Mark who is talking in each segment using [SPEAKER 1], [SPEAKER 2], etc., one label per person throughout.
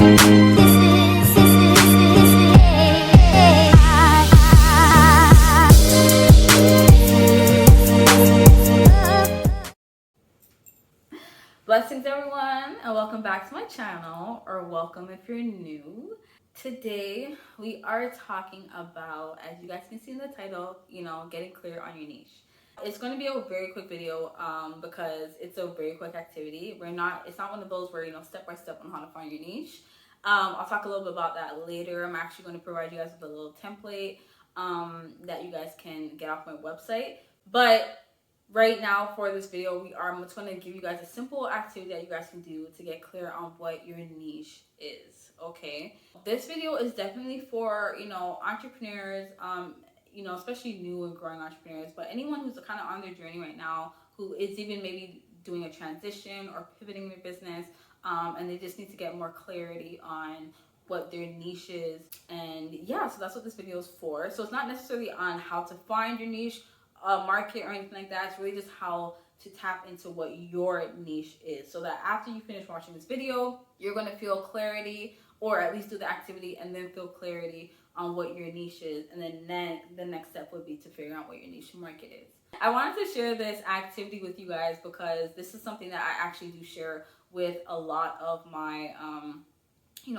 [SPEAKER 1] Blessings everyone, and welcome back to my channel, or welcome if you're new. Today we are talking about, as you guys can see in the title, getting clear on your niche. It's going to be a very quick video because it's a very quick activity. It's not one of those where step by step on how to find your niche. I'll talk a little bit about that later. I'm actually going to provide you guys with a little template that you guys can get off my website. But right now for this video, I'm just going to give you guys a simple activity that you guys can do to get clear on what your niche is. Okay, this video is definitely for entrepreneurs, especially new and growing entrepreneurs, but anyone who's kind of on their journey right now, who is even maybe doing a transition or pivoting their business, and they just need to get more clarity on what their niche is. And yeah, so that's what this video is for. So it's not necessarily on how to find your niche market or anything like that. It's really just how to tap into what your niche is, so that after you finish watching this video, you're going to feel clarity, or at least do the activity and then feel clarity on what your niche is. And then the next step would be to figure out what your niche market is. I wanted to share this activity with you guys because this is something that I actually do share with a lot of my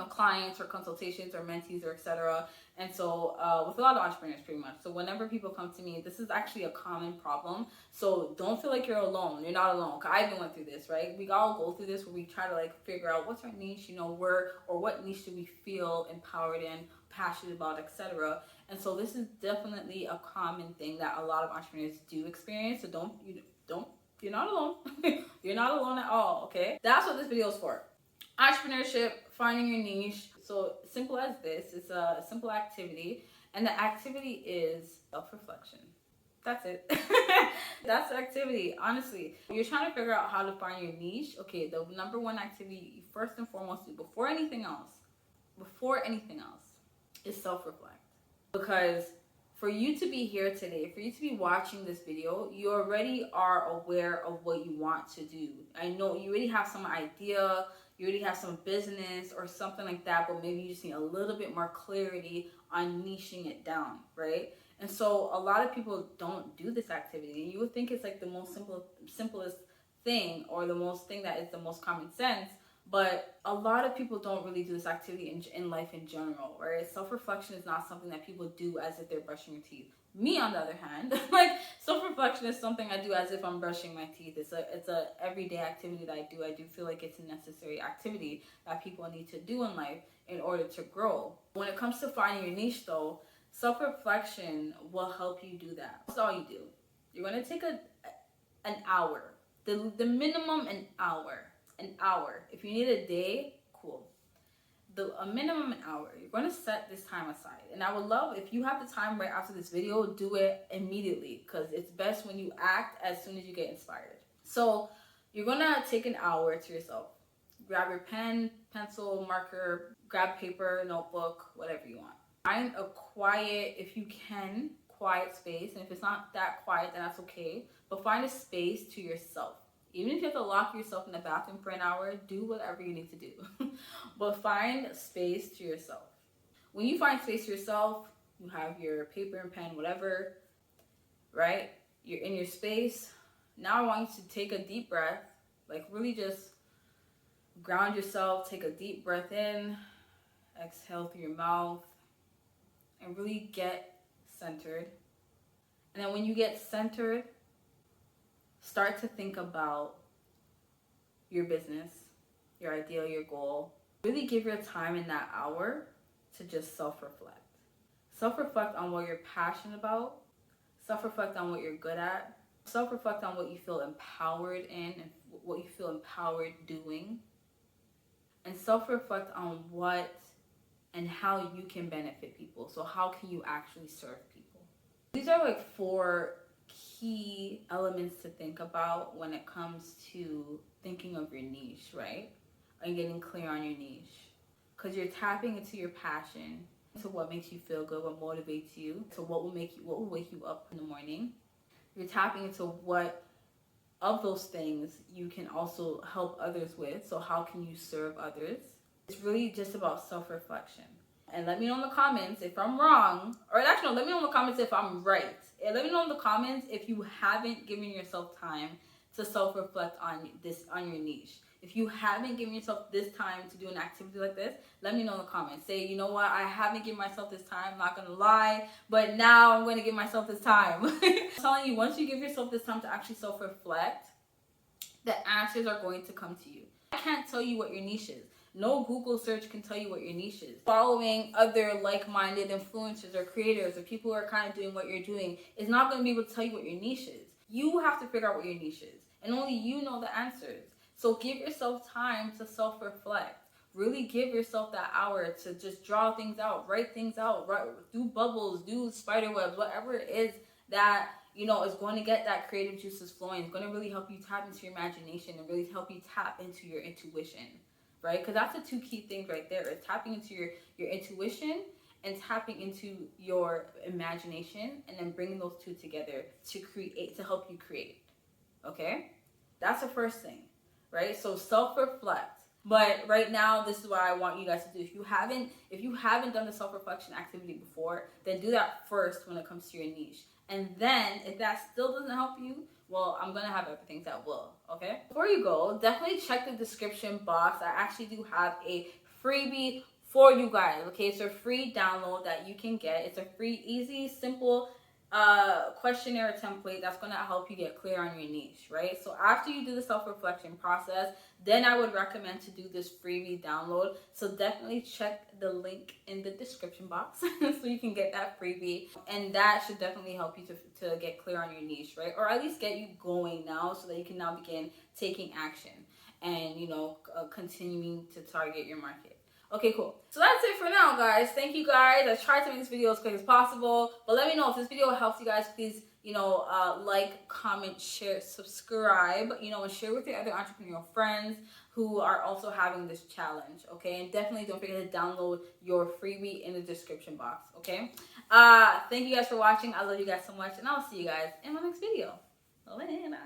[SPEAKER 1] clients or consultations or mentees or etc. And so with a lot of entrepreneurs pretty much. So whenever people come to me, this is actually a common problem. So don't feel like you're alone. You're not alone. I even went through this, right? We all go through this where we try to figure out what's our niche, what niche do we feel empowered in, passionate about, etc. And so this is definitely a common thing that a lot of entrepreneurs do experience. So you're not alone. You're not alone at all, okay? That's what this video is for. Entrepreneurship, finding your niche. So simple as this. It's a simple activity, and the activity is self-reflection. That's it. That's the activity. Honestly, you're trying to figure out how to find your niche. Okay, the number one activity you first and foremost do before anything else is self-reflect. Because for you to be here today, for you to be watching this video, you already are aware of what you want to do. I know you already have some idea, you already have some business or something like that, but maybe you just need a little bit more clarity on niching it down, right? And so a lot of people don't do this activity, and you would think it's like the most simplest thing, or the most thing that is the most common sense. But a lot of people don't really do this activity in life in general, right? Self-reflection is not something that people do as if they're brushing your teeth. Me, on the other hand, self-reflection is something I do as if I'm brushing my teeth. It's a everyday activity that I do. I do feel like it's a necessary activity that people need to do in life in order to grow. When it comes to finding your niche, though, self-reflection will help you do that. That's all you do. You're going to take an hour, the minimum an hour. An hour. If you need a day, cool. A minimum an hour. You're going to set this time aside. And I would love if you have the time right after this video, do it immediately, because it's best when you act as soon as you get inspired. So you're going to take an hour to yourself. Grab your pen, pencil, marker, grab paper, notebook, whatever you want. Find a quiet, if you can, quiet space. And if it's not that quiet, then that's okay. But find a space to yourself. Even if you have to lock yourself in the bathroom for an hour, do whatever you need to do. But find space to yourself. When you find space to yourself, you have your paper and pen, whatever, right? You're in your space. Now I want you to take a deep breath. Really just ground yourself. Take a deep breath in. Exhale through your mouth. And really get centered. And then when you get centered, start to think about your business, your ideal, your goal. Really give your time in that hour to just self-reflect. Self-reflect on what you're passionate about. Self-reflect on what you're good at. Self-reflect on what you feel empowered in and what you feel empowered doing. And self-reflect on what and how you can benefit people. So how can you actually serve people? These are 4 key elements to think about when it comes to thinking of your niche, right? And getting clear on your niche. Because you're tapping into your passion, to what makes you feel good, what motivates you, to what will wake you up in the morning. You're tapping into what of those things you can also help others with. So how can you serve others? It's really just about self-reflection. And let me know in the comments if I'm wrong, or actually, no, let me know in the comments if I'm right. And let me know in the comments if you haven't given yourself time to self-reflect on your niche. If you haven't given yourself this time to do an activity like this, let me know in the comments. Say, you know what, I haven't given myself this time, I'm not gonna lie, but now I'm gonna give myself this time. I'm telling you, once you give yourself this time to actually self-reflect, the answers are going to come to you. I can't tell you what your niche is. No Google search can tell you what your niche is. Following other like-minded influencers or creators or people who are kind of doing what you're doing is not going to be able to tell you what your niche is. You have to figure out what your niche is, and only you know the answers. So give yourself time to self-reflect. Really give yourself that hour to just draw things out, write things out, do bubbles, do spider webs, whatever it is that is going to get that creative juices flowing. It's going to really help you tap into your imagination and really help you tap into your intuition, right? Because that's the two key things right there. Is tapping into your intuition and tapping into your imagination, and then bringing those two together to help you create. Okay? That's the first thing, right? So self-reflect. But right now, this is what I want you guys to do. If you haven't done the self-reflection activity before, then do that first when it comes to your niche. And then if that still doesn't help you, well, I'm gonna have other things that will, okay? Before you go, definitely check the description box. I actually do have a freebie for you guys, okay? It's a free download that you can get. It's a free, easy, simple questionnaire template that's going to help you get clear on your niche, right? So after you do the self-reflection process, then I would recommend to do this freebie download. So definitely check the link in the description box so you can get that freebie, and that should definitely help you to get clear on your niche, right? Or at least get you going now so that you can now begin taking action and continuing to target your market. Okay, cool. So that's it for now, guys. Thank you, guys. I tried to make this video as quick as possible, but let me know if this video helps you guys. Please, like, comment, share, subscribe, and share with your other entrepreneurial friends who are also having this challenge, okay? And definitely don't forget to download your freebie in the description box, okay? Thank you guys for watching. I love you guys so much, and I'll see you guys in my next video. Later.